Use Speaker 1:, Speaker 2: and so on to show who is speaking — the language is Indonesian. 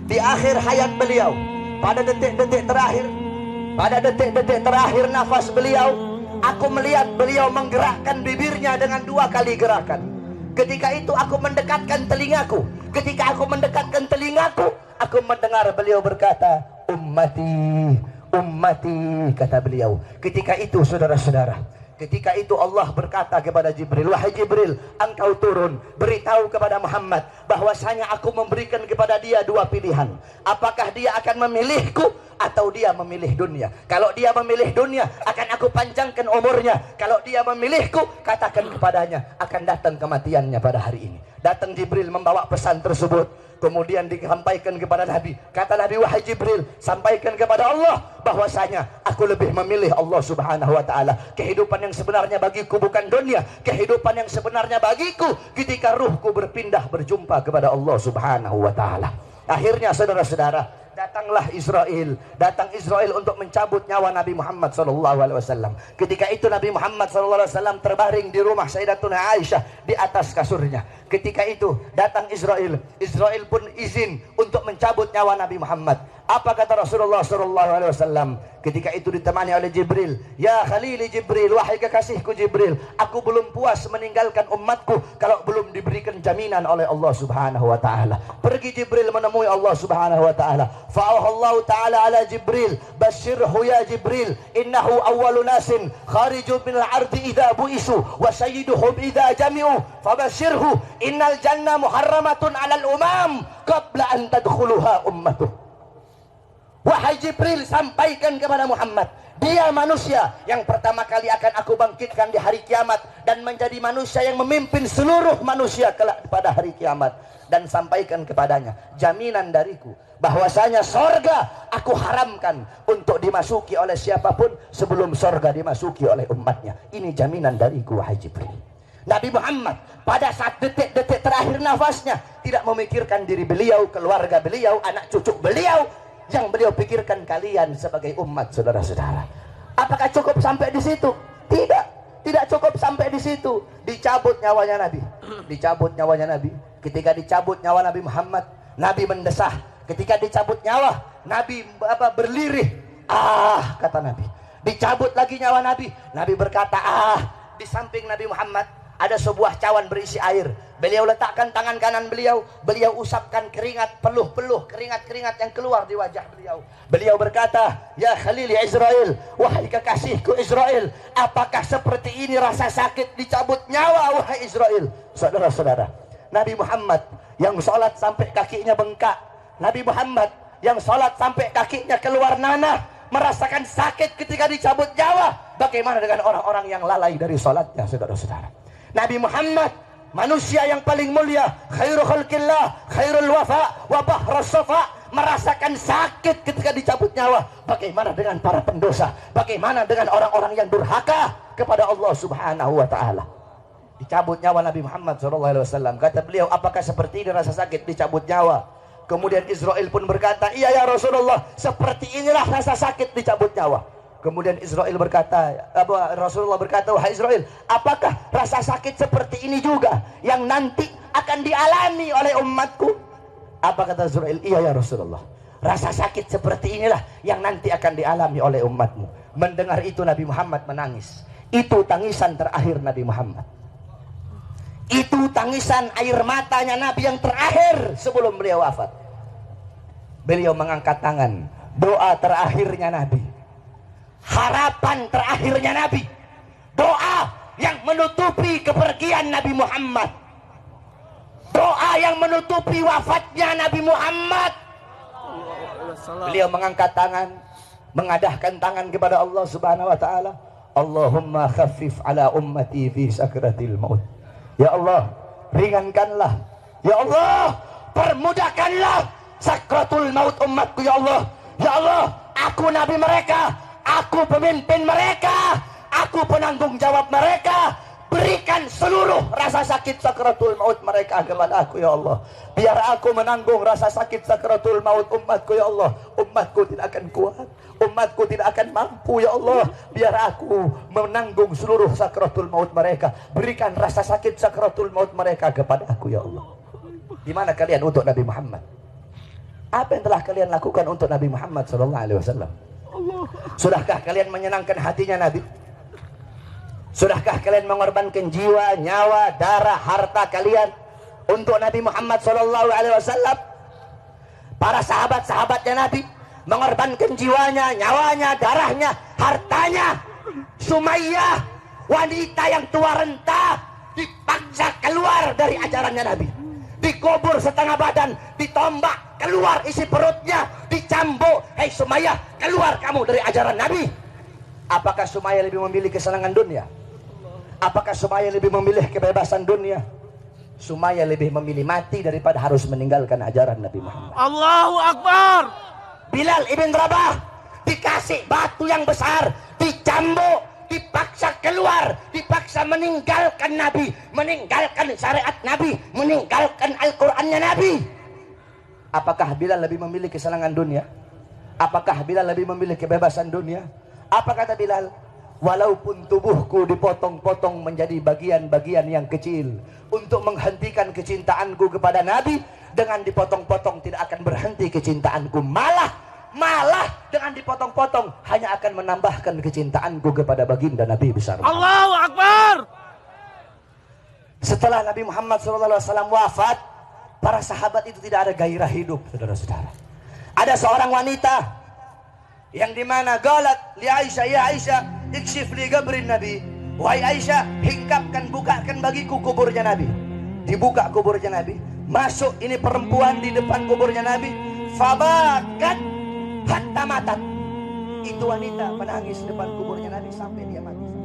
Speaker 1: di akhir hayat beliau, pada detik-detik terakhir, pada detik-detik terakhir nafas beliau, aku melihat beliau menggerakkan bibirnya dengan 2 kali gerakan. Ketika itu aku mendekatkan telingaku. Ketika aku mendekatkan telingaku, aku mendengar beliau berkata, ummati, ummati, kata beliau. Ketika itu saudara-saudara, ketika itu Allah berkata kepada Jibril, wahai Jibril, engkau turun, beritahu kepada Muhammad bahwasanya aku memberikan kepada dia 2 pilihan. Apakah dia akan memilihku atau dia memilih dunia? Kalau dia memilih dunia, akan aku panjangkan umurnya. Kalau dia memilihku, katakan kepadanya akan datang kematiannya pada hari ini. Datang Jibril membawa pesan tersebut, kemudian disampaikan kepada Nabi. Kata Nabi, wahai Jibril, sampaikan kepada Allah bahwasanya aku lebih memilih Allah subhanahu wa ta'ala. Kehidupan yang sebenarnya bagiku bukan dunia. Kehidupan yang sebenarnya bagiku ketika ruhku berpindah berjumpa kepada Allah subhanahu wa ta'ala. Akhirnya saudara-saudara, datanglah Israel. Datang Israel untuk mencabut nyawa Nabi Muhammad SAW. Ketika itu Nabi Muhammad SAW terbaring di rumah Sayyidatuna Aisyah di atas kasurnya. Ketika itu datang Israel. Israel pun izin untuk mencabut nyawa Nabi Muhammad. Apa kata Rasulullah SAW? Ketika itu ditemani oleh Jibril. Ya Khalili Jibril, wahai kekasihku Jibril, aku belum puas meninggalkan umatku kalau belum diberikan jaminan oleh Allah subhanahu wa ta'ala. Pergi Jibril menemui Allah subhanahu wa ta'ala. Fa'ahallahu ta'ala ala Jibril, basyirhu ya Jibril, innahu awwalu nasin khariju minal ardi idha bu'isu wa sayyiduhum idha jami'u, fabasyirhu innal jannah muharramatun alal umam qabla an tadkhuluha ummatuh. Wahai Jibril, sampaikan kepada Muhammad, dia manusia yang pertama kali akan aku bangkitkan di hari kiamat dan menjadi manusia yang memimpin seluruh manusia kelak pada hari kiamat. Dan sampaikan kepadanya jaminan dariku bahwasanya sorga aku haramkan untuk dimasuki oleh siapapun sebelum sorga dimasuki oleh umatnya. Ini jaminan dariku wahai Jibril. Nabi Muhammad pada saat detik-detik terakhir nafasnya tidak memikirkan diri beliau, keluarga beliau, anak cucu beliau. Yang beliau pikirkan kalian sebagai umat, saudara-saudara. Apakah cukup sampai di situ? Tidak, tidak cukup sampai di situ. Dicabut nyawanya Nabi. Dicabut nyawanya Nabi. Ketika dicabut nyawa Nabi Muhammad, Nabi mendesah. Ketika dicabut nyawa, Nabi berlirih. Ah, kata Nabi. Dicabut lagi nyawa Nabi. Nabi berkata, ah. Di samping Nabi Muhammad ada sebuah cawan berisi air. Beliau letakkan tangan kanan beliau. Beliau usapkan keringat, peluh-peluh, keringat-keringat yang keluar di wajah beliau. Beliau berkata, ya Khalili Israel, wahai kekasihku Israel, apakah seperti ini rasa sakit dicabut nyawa wahai Israel? Saudara-saudara, Nabi Muhammad yang sholat sampai kakinya bengkak, Nabi Muhammad yang sholat sampai kakinya keluar nanah, merasakan sakit ketika dicabut nyawa. Bagaimana dengan orang-orang yang lalai dari sholatnya, saudara-saudara? Nabi Muhammad, manusia yang paling mulia, khairul khalqillah, khairul wafa, wa bahrus safa, merasakan sakit ketika dicabut nyawa. Bagaimana dengan para pendosa? Bagaimana dengan orang-orang yang durhaka kepada Allah subhanahu wa ta'ala? Dicabut nyawa Nabi Muhammad SAW. Kata beliau, apakah seperti ini rasa sakit dicabut nyawa? Kemudian Israel pun berkata, iya ya Rasulullah, seperti inilah rasa sakit dicabut nyawa. Kemudian Israel berkata, Rasulullah berkata, wahai Israel, apakah rasa sakit seperti ini juga yang nanti akan dialami oleh umatku? Apa kata Israel? Iya ya Rasulullah, rasa sakit seperti inilah yang nanti akan dialami oleh umatmu. Mendengar itu Nabi Muhammad menangis. Itu tangisan terakhir Nabi Muhammad. Itu tangisan air matanya Nabi yang terakhir sebelum beliau wafat. Beliau mengangkat tangan, doa terakhirnya Nabi, harapan terakhirnya Nabi, doa yang menutupi kepergian Nabi Muhammad, doa yang menutupi wafatnya Nabi Muhammad. Beliau mengangkat tangan, mengadahkan tangan kepada Allah subhanahu wa ta'ala. Allahumma khaffif ala ummati fi sakratil maut. Ya Allah, ringankanlah. Ya Allah, permudahkanlah sakratul maut umatku. Ya Allah, ya Allah, aku nabi mereka, aku pemimpin mereka, aku penanggung jawab mereka. Berikan seluruh rasa sakit sakratul maut mereka kepada aku ya Allah. Biar aku menanggung rasa sakit sakratul maut umatku ya Allah. Umatku tidak akan kuat, umatku tidak akan mampu ya Allah. Biar aku menanggung seluruh sakratul maut mereka. Berikan rasa sakit sakratul maut mereka kepada aku ya Allah. Di mana kalian untuk Nabi Muhammad? Apa yang telah kalian lakukan untuk Nabi Muhammad SAW? Sudahkah kalian menyenangkan hatinya Nabi? Sudahkah kalian mengorbankan jiwa, nyawa, darah, harta kalian untuk Nabi Muhammad SAW? Para sahabat-sahabatnya Nabi mengorbankan jiwanya, nyawanya, darahnya, hartanya. Sumayyah, wanita yang tua renta, dipaksa keluar dari ajarannya Nabi, dikubur setengah badan, ditombak, keluar isi perutnya, dicambuk. Hei Sumayyah, keluar kamu dari ajaran Nabi. Apakah Sumayyah lebih memilih kesenangan dunia? Apakah Sumayyah lebih memilih kebebasan dunia? Sumayyah lebih memilih mati daripada harus meninggalkan ajaran Nabi Muhammad.
Speaker 2: Allahu Akbar.
Speaker 1: Bilal ibn Rabah dikasih batu yang besar, dicambuk, dipaksa keluar, dipaksa meninggalkan Nabi, meninggalkan syariat Nabi, meninggalkan Al-Qur'annya Nabi. Apakah Bilal lebih memilih kesenangan dunia? Apakah Bilal lebih memilih kebebasan dunia? Apa kata Bilal? Walaupun tubuhku dipotong-potong menjadi bagian-bagian yang kecil untuk menghentikan kecintaanku kepada Nabi, dengan dipotong-potong tidak akan berhenti kecintaanku, malah dengan dipotong-potong hanya akan menambahkan kecintaanku kepada baginda Nabi besar.
Speaker 2: Allahu Akbar.
Speaker 1: Setelah Nabi Muhammad SAW wafat, para sahabat itu tidak ada gairah hidup, saudara-saudara. Ada seorang wanita yang dimana galat li Aisyah, ya Aisyah, ikshif li gabrin Nabi. Wahai Aisyah, hingkapkan, bukakan bagiku kuburnya Nabi. Dibuka kuburnya Nabi, masuk ini perempuan di depan kuburnya Nabi. Fabakat hatta matat. Itu wanita menangis depan kuburnya Nabi sampai dia mati.